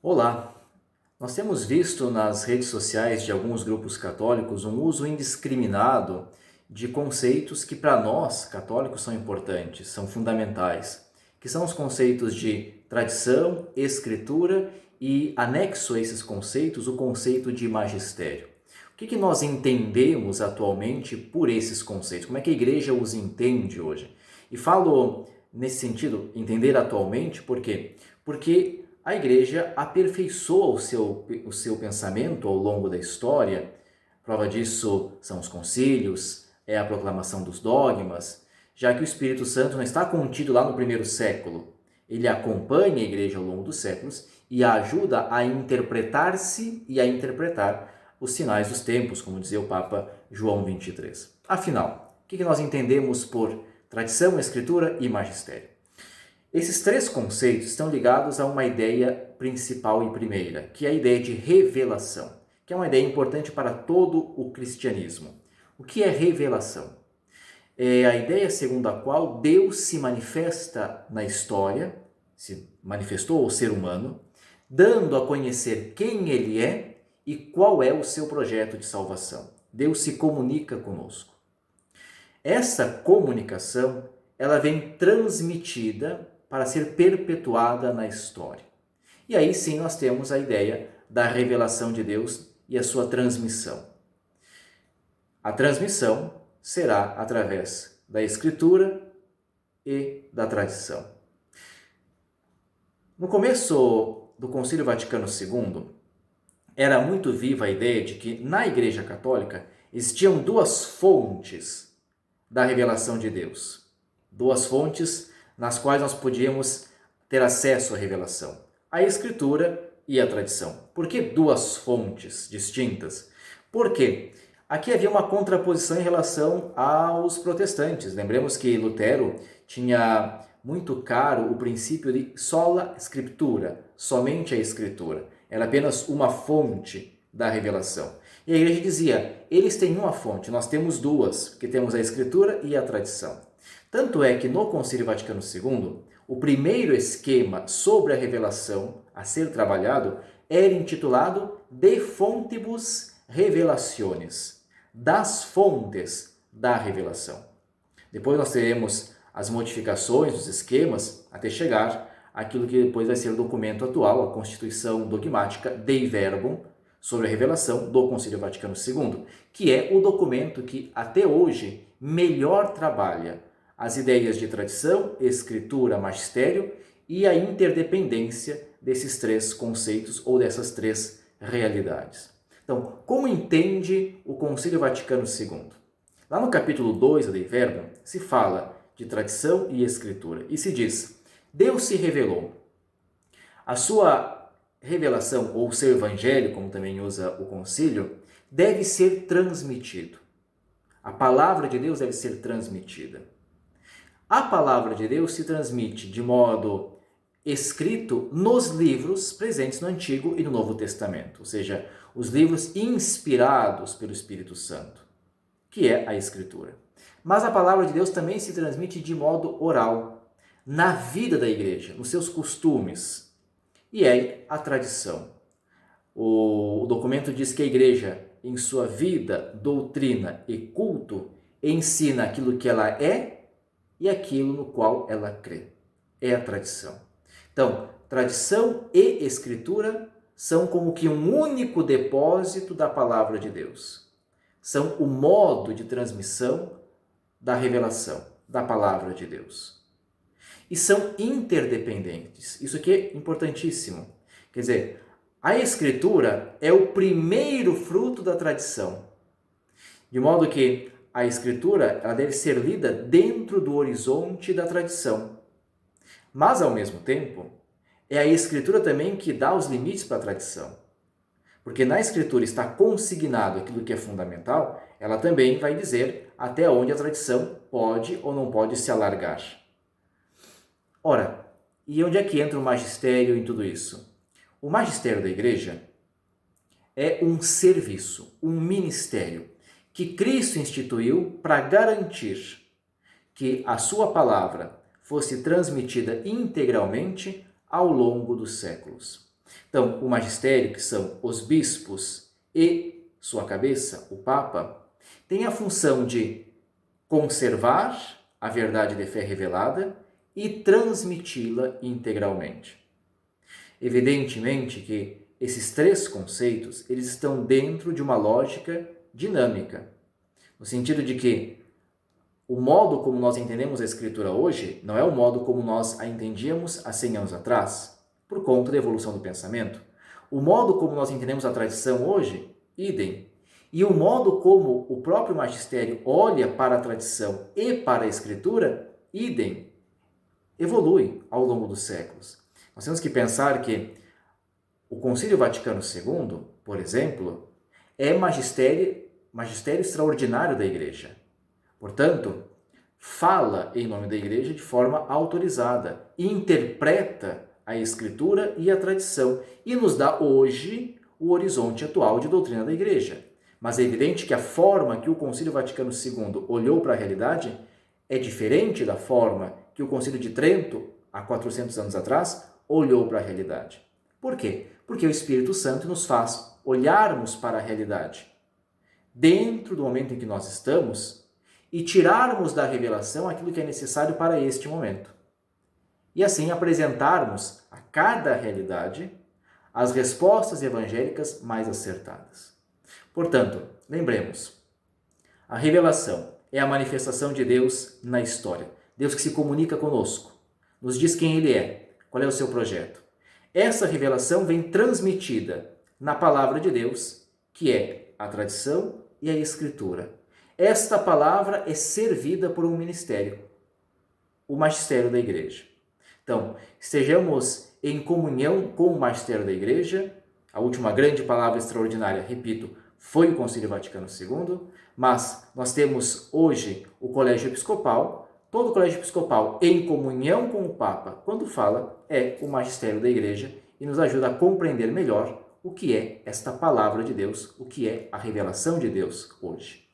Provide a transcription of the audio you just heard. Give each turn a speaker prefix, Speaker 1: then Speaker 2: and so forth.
Speaker 1: Olá! Nós temos visto nas redes sociais de alguns grupos católicos um uso indiscriminado de conceitos que para nós, católicos, são importantes, são fundamentais, que são os conceitos de tradição, escritura e, anexo a esses conceitos, o conceito de magistério. O que nós entendemos atualmente por esses conceitos? Como é que a igreja os entende hoje? E falo nesse sentido, entender atualmente, por quê? Porque a igreja aperfeiçoa o seu pensamento ao longo da história. Prova disso são os concílios, é a proclamação dos dogmas, já que o Espírito Santo não está contido lá no primeiro século. Ele acompanha a igreja ao longo dos séculos e a ajuda a interpretar-se e a interpretar os sinais dos tempos, como dizia o Papa João 23. Afinal, o que nós entendemos por tradição, escritura e magistério? Esses três conceitos estão ligados a uma ideia principal e primeira, que é a ideia de revelação, que é uma ideia importante para todo o cristianismo. O que é revelação? É a ideia segundo a qual Deus se manifesta na história, se manifestou ao ser humano, dando a conhecer quem Ele é e qual é o seu projeto de salvação. Deus se comunica conosco. Essa comunicação, ela vem transmitida para ser perpetuada na história. E aí sim nós temos a ideia da revelação de Deus e a sua transmissão. A transmissão será através da Escritura e da tradição. No começo do Concílio Vaticano II, era muito viva a ideia de que na Igreja Católica existiam duas fontes da revelação de Deus. Duas fontes nas quais nós podíamos ter acesso à revelação: a Escritura e a tradição. Por que duas fontes distintas? Porque aqui havia uma contraposição em relação aos protestantes. Lembremos que Lutero tinha muito caro o princípio de sola scriptura, somente a Escritura. Era apenas uma fonte da revelação. E a igreja dizia, eles têm uma fonte, nós temos duas, porque temos a Escritura e a tradição. Tanto é que no Concílio Vaticano II, o primeiro esquema sobre a revelação a ser trabalhado era intitulado De Fontibus Revelationis, das fontes da revelação. Depois nós teremos as modificações dos esquemas até chegar àquilo que depois vai ser o documento atual, a Constituição Dogmática Dei Verbum, sobre a revelação do Concílio Vaticano II, que é o documento que até hoje melhor trabalha as ideias de tradição, escritura, magistério e a interdependência desses três conceitos ou dessas três realidades. Então, como entende o Concílio Vaticano II? Lá no capítulo 2 da Dei Verbum se fala de tradição e escritura e se diz: Deus se revelou. A sua revelação ou seu evangelho, como também usa o concílio, deve ser transmitido. A palavra de Deus deve ser transmitida. A palavra de Deus se transmite de modo escrito nos livros presentes no Antigo e no Novo Testamento, ou seja, os livros inspirados pelo Espírito Santo, que é a Escritura. Mas a palavra de Deus também se transmite de modo oral, na vida da igreja, nos seus costumes, e é a tradição. O documento diz que a igreja, em sua vida, doutrina e culto, ensina aquilo que ela é e aquilo no qual ela crê. É a tradição. Então, tradição e escritura são como que um único depósito da palavra de Deus. São o modo de transmissão da revelação da palavra de Deus. E são interdependentes. Isso aqui é importantíssimo. Quer dizer, a escritura é o primeiro fruto da tradição. De modo que a escritura ela deve ser lida dentro do horizonte da tradição. Mas, ao mesmo tempo, é a escritura também que dá os limites para a tradição. Porque na escritura está consignado aquilo que é fundamental, ela também vai dizer até onde a tradição pode ou não pode se alargar. Ora, e onde é que entra o magistério em tudo isso? O magistério da igreja é um serviço, um ministério que Cristo instituiu para garantir que a sua palavra fosse transmitida integralmente ao longo dos séculos. Então, o magistério, que são os bispos e sua cabeça, o Papa, tem a função de conservar a verdade de fé revelada e transmiti-la integralmente. Evidentemente que esses três conceitos, eles estão dentro de uma lógica dinâmica, no sentido de que o modo como nós entendemos a Escritura hoje não é o modo como nós a entendíamos há 100 anos atrás, por conta da evolução do pensamento. O modo como nós entendemos a tradição hoje, idem. E o modo como o próprio magistério olha para a tradição e para a Escritura, idem, evolui ao longo dos séculos. Nós temos que pensar que o Concílio Vaticano II, por exemplo, é magistério extraordinário da Igreja. Portanto, fala em nome da Igreja de forma autorizada, interpreta a Escritura e a tradição e nos dá hoje o horizonte atual de doutrina da Igreja. Mas é evidente que a forma que o Concílio Vaticano II olhou para a realidade é diferente da forma que o Concílio de Trento, há 400 anos atrás, olhou para a realidade. Por quê? Porque o Espírito Santo nos faz olharmos para a realidade dentro do momento em que nós estamos e tirarmos da revelação aquilo que é necessário para este momento. E assim apresentarmos a cada realidade as respostas evangélicas mais acertadas. Portanto, lembremos, a revelação é a manifestação de Deus na história. Deus que se comunica conosco, nos diz quem Ele é, qual é o seu projeto. Essa revelação vem transmitida na palavra de Deus, que é a tradição e a Escritura. Esta palavra é servida por um ministério, o magistério da Igreja. Então, estejamos em comunhão com o magistério da Igreja. A última grande palavra extraordinária, repito, foi o Concílio Vaticano II, mas nós temos hoje o Colégio Episcopal. Todo o Colégio Episcopal, em comunhão com o Papa, quando fala, é o magistério da Igreja e nos ajuda a compreender melhor o que é esta palavra de Deus, o que é a revelação de Deus hoje.